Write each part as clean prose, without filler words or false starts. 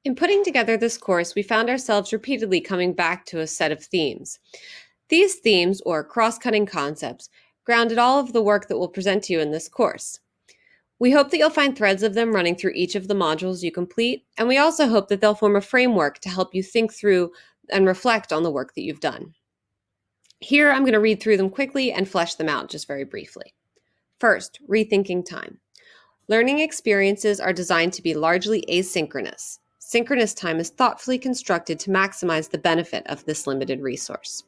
In putting together this course, we found ourselves repeatedly coming back to a set of themes. These themes, or cross-cutting concepts, grounded all of the work that we'll present to you in this course. We hope that you'll find threads of them running through each of the modules you complete, and we also hope that they'll form a framework to help you think through and reflect on the work that you've done. Here, I'm going to read through them quickly and flesh them out just very briefly. First, rethinking time. Learning experiences are designed to be largely asynchronous. Synchronous time is thoughtfully constructed to maximize the benefit of this limited resource.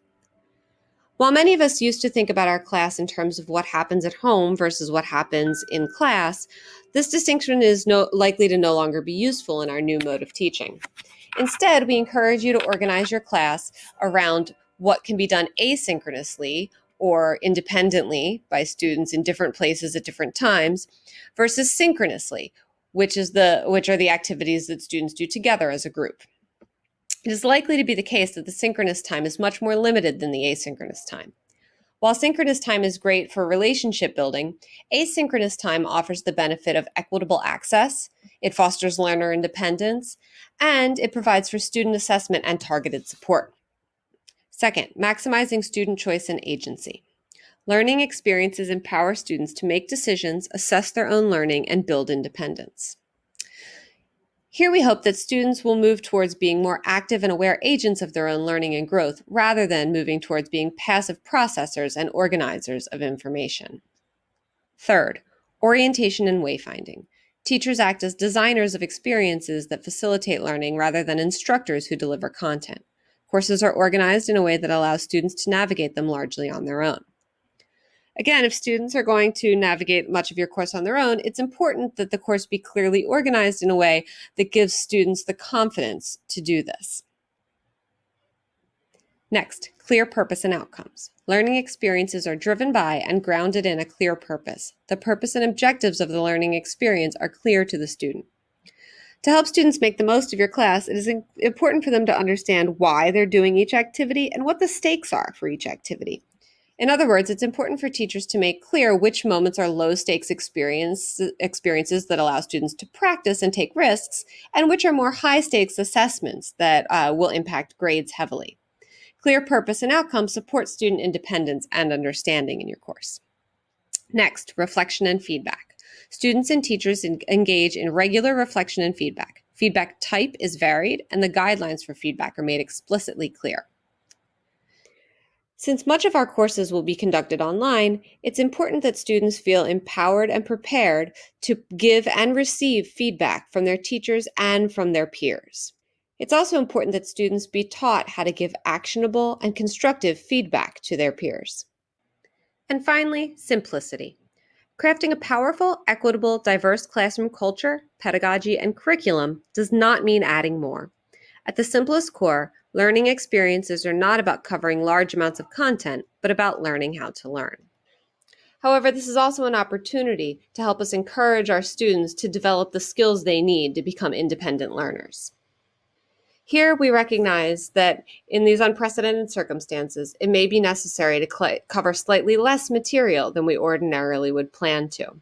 While many of us used to think about our class in terms of what happens at home versus what happens in class, this distinction is likely to no longer be useful in our new mode of teaching. Instead, we encourage you to organize your class around what can be done asynchronously or independently by students in different places at different times versus synchronously, which are the activities that students do together as a group. It is likely to be the case that the synchronous time is much more limited than the asynchronous time. While synchronous time is great for relationship building, asynchronous time offers the benefit of equitable access, it fosters learner independence, and it provides for student assessment and targeted support. Second, maximizing student choice and agency. Learning experiences empower students to make decisions, assess their own learning, and build independence. Here we hope that students will move towards being more active and aware agents of their own learning and growth, rather than moving towards being passive processors and organizers of information. Third, orientation and wayfinding. Teachers act as designers of experiences that facilitate learning rather than instructors who deliver content. Courses are organized in a way that allows students to navigate them largely on their own. Again, if students are going to navigate much of your course on their own, it's important that the course be clearly organized in a way that gives students the confidence to do this. Next, clear purpose and outcomes. Learning experiences are driven by and grounded in a clear purpose. The purpose and objectives of the learning experience are clear to the student. To help students make the most of your class, it is important for them to understand why they're doing each activity and what the stakes are for each activity. In other words, it's important for teachers to make clear which moments are low-stakes experiences that allow students to practice and take risks, and which are more high-stakes assessments that will impact grades heavily. Clear purpose and outcomes support student independence and understanding in your course. Next, reflection and feedback. Students and teachers engage in regular reflection and feedback. Feedback type is varied, and the guidelines for feedback are made explicitly clear. Since much of our courses will be conducted online, it's important that students feel empowered and prepared to give and receive feedback from their teachers and from their peers. It's also important that students be taught how to give actionable and constructive feedback to their peers. And finally, simplicity. Crafting a powerful, equitable, diverse classroom culture, pedagogy, and curriculum does not mean adding more. At the simplest core, learning experiences are not about covering large amounts of content, but about learning how to learn. However, this is also an opportunity to help us encourage our students to develop the skills they need to become independent learners. Here, we recognize that in these unprecedented circumstances, it may be necessary to cover slightly less material than we ordinarily would plan to.